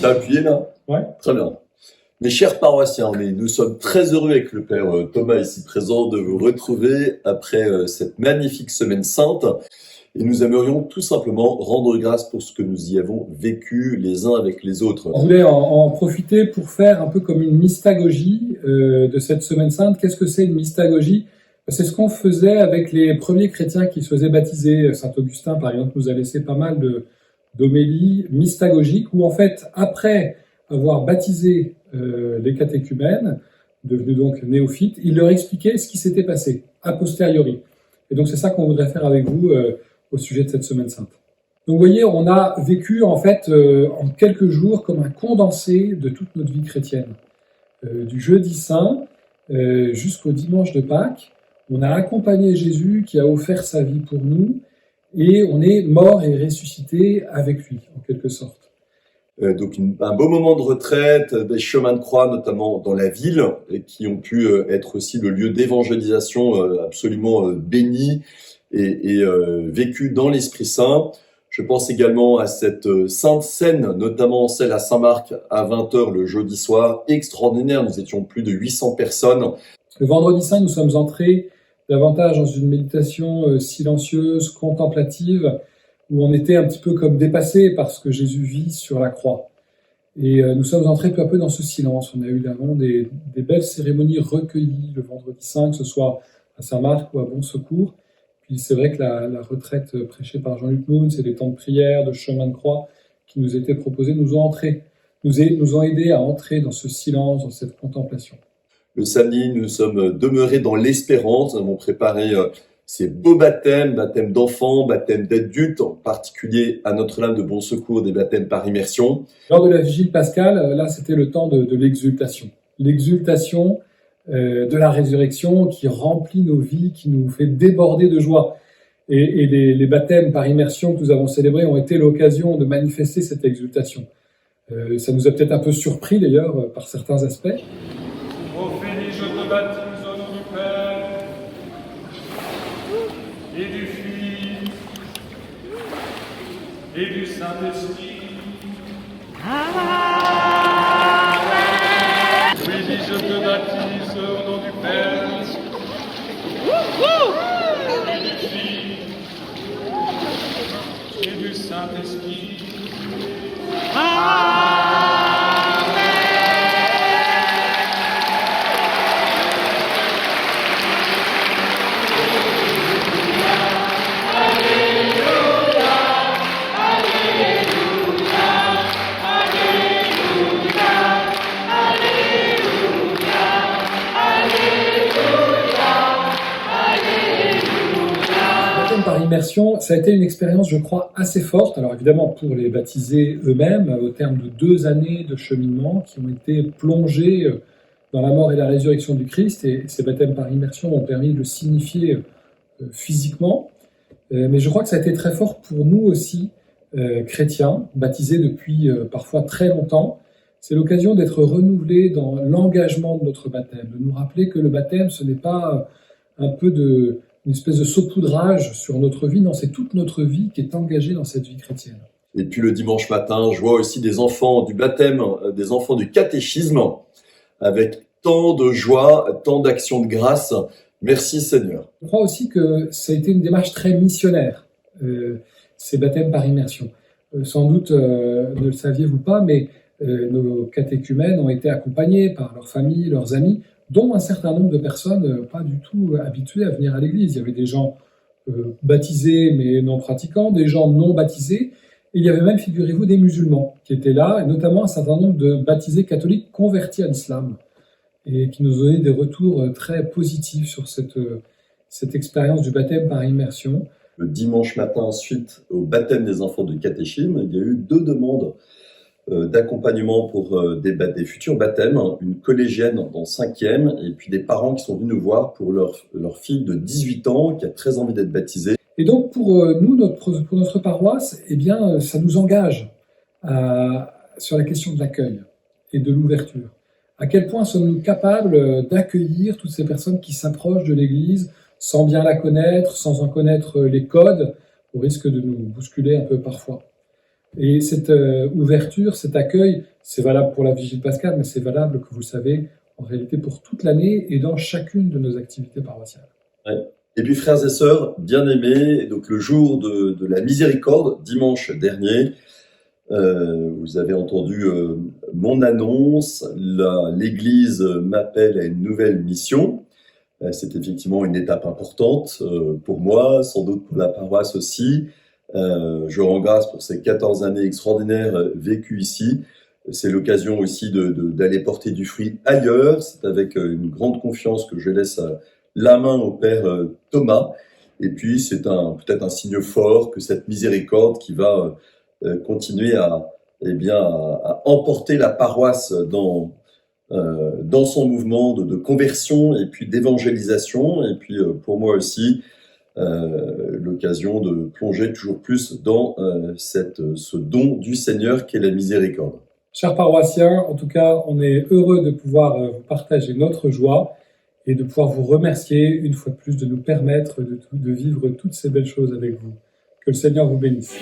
T'as appuyé là? Ouais. Très bien. Mes chers paroissiens, nous sommes très heureux avec le Père Thomas ici présent de vous retrouver après cette magnifique semaine sainte. Et nous aimerions tout simplement rendre grâce pour ce que nous y avons vécu les uns avec les autres. On voulait en profiter pour faire un peu comme une mystagogie de cette semaine sainte. Qu'est-ce que c'est une mystagogie? C'est ce qu'on faisait avec les premiers chrétiens qui se faisaient baptiser. Saint Augustin, par exemple, nous a laissé pas mal d'homélies mystagogiques où, en fait, après avoir baptisé les catéchumènes, devenus donc néophytes, il leur expliquait ce qui s'était passé, a posteriori. Et donc, c'est ça qu'on voudrait faire avec vous au sujet de cette semaine sainte. Donc, vous voyez, on a vécu, en fait, en quelques jours, comme un condensé de toute notre vie chrétienne. Du jeudi saint jusqu'au dimanche de Pâques, on a accompagné Jésus qui a offert sa vie pour nous, et on est mort et ressuscité avec lui, en quelque sorte. Donc un beau moment de retraite, des chemins de croix notamment dans la ville, et qui ont pu être aussi le lieu d'évangélisation absolument béni et vécu dans l'Esprit Saint. Je pense également à cette sainte scène, notamment celle à Saint-Marc à 20h le jeudi soir, extraordinaire. Nous étions plus de 800 personnes. Le vendredi saint, nous sommes entrés davantage dans une méditation silencieuse, contemplative, où on était un petit peu comme dépassé par ce que Jésus vit sur la croix. Et nous sommes entrés peu à peu dans ce silence. On a eu vraiment des belles cérémonies recueillies le vendredi saint, que ce soit à Saint-Marc ou à Bon Secours. Puis c'est vrai que la retraite prêchée par Jean-Luc Moon, c'est des temps de prière, de chemin de croix qui nous étaient proposés, nous ont aidés à entrer dans ce silence, dans cette contemplation. Le samedi, nous sommes demeurés dans l'espérance. Nous avons préparé ces beaux baptêmes d'enfants, baptêmes d'adultes, en particulier à Notre-Dame de Bon Secours, des baptêmes par immersion. Lors de la vigile pascale, là, c'était le temps de l'exultation. L'exultation de la résurrection qui remplit nos vies, qui nous fait déborder de joie. Et les baptêmes par immersion que nous avons célébrés ont été l'occasion de manifester cette exultation. Ça nous a peut-être un peu surpris d'ailleurs par certains aspects. Ophélie, je te baptise au nom du Père et du Fils et du Saint-Esprit. Ophélie, je te baptise au nom du Père et du Fils et du Saint-Esprit. Par immersion, ça a été une expérience, je crois, assez forte. Alors évidemment, pour les baptisés eux-mêmes, au terme de 2 années de cheminement qui ont été plongés dans la mort et la résurrection du Christ, et ces baptêmes par immersion ont permis de le signifier physiquement. Mais je crois que ça a été très fort pour nous aussi, chrétiens, baptisés depuis parfois très longtemps. C'est l'occasion d'être renouvelés dans l'engagement de notre baptême, de nous rappeler que le baptême, ce n'est pas un peu une espèce de saupoudrage sur notre vie. Non, c'est toute notre vie qui est engagée dans cette vie chrétienne. Et puis le dimanche matin, je vois aussi des enfants du baptême, des enfants du catéchisme, avec tant de joie, tant d'actions de grâce. Merci Seigneur. Je crois aussi que ça a été une démarche très missionnaire, ces baptêmes par immersion. Sans doute, ne le saviez-vous pas, mais nos catéchumènes ont été accompagnés par leurs familles, leurs amis, dont un certain nombre de personnes pas du tout habituées à venir à l'église. Il y avait des gens baptisés mais non pratiquants, des gens non baptisés, et il y avait même, figurez-vous, des musulmans qui étaient là, et notamment un certain nombre de baptisés catholiques convertis à l'islam, et qui nous donnaient des retours très positifs sur cette expérience du baptême par immersion. Le dimanche matin, suite au baptême des enfants du catéchisme, il y a eu 2 demandes d'accompagnement pour des futurs baptêmes, une collégienne dans 5e, et puis des parents qui sont venus nous voir pour leur fille de 18 ans qui a très envie d'être baptisée. Et donc pour nous, pour notre paroisse, eh bien, ça nous engage sur la question de l'accueil et de l'ouverture. À quel point sommes-nous capables d'accueillir toutes ces personnes qui s'approchent de l'Église sans bien la connaître, sans en connaître les codes, au risque de nous bousculer un peu parfois. Et cette ouverture, cet accueil, c'est valable pour la Vigile pascale, mais c'est valable, que vous le savez, en réalité pour toute l'année et dans chacune de nos activités paroissiales. Ouais. Et puis frères et sœurs, bien-aimés, donc le jour de la miséricorde, dimanche dernier, vous avez entendu mon annonce, l'Église m'appelle à une nouvelle mission. C'est effectivement une étape importante pour moi, sans doute pour la paroisse aussi. Je rends grâce pour ces 14 années extraordinaires vécues ici. C'est l'occasion aussi d'aller porter du fruit ailleurs. C'est avec une grande confiance que je laisse la main au Père Thomas. Et puis c'est peut-être un signe fort que cette miséricorde qui va continuer à emporter la paroisse dans son mouvement de conversion et puis d'évangélisation. Et puis pour moi aussi, l'occasion de plonger toujours plus dans ce don du Seigneur qu'est la miséricorde. Chers paroissiens, en tout cas, on est heureux de pouvoir vous partager notre joie et de pouvoir vous remercier une fois de plus de nous permettre de vivre toutes ces belles choses avec vous. Que le Seigneur vous bénisse.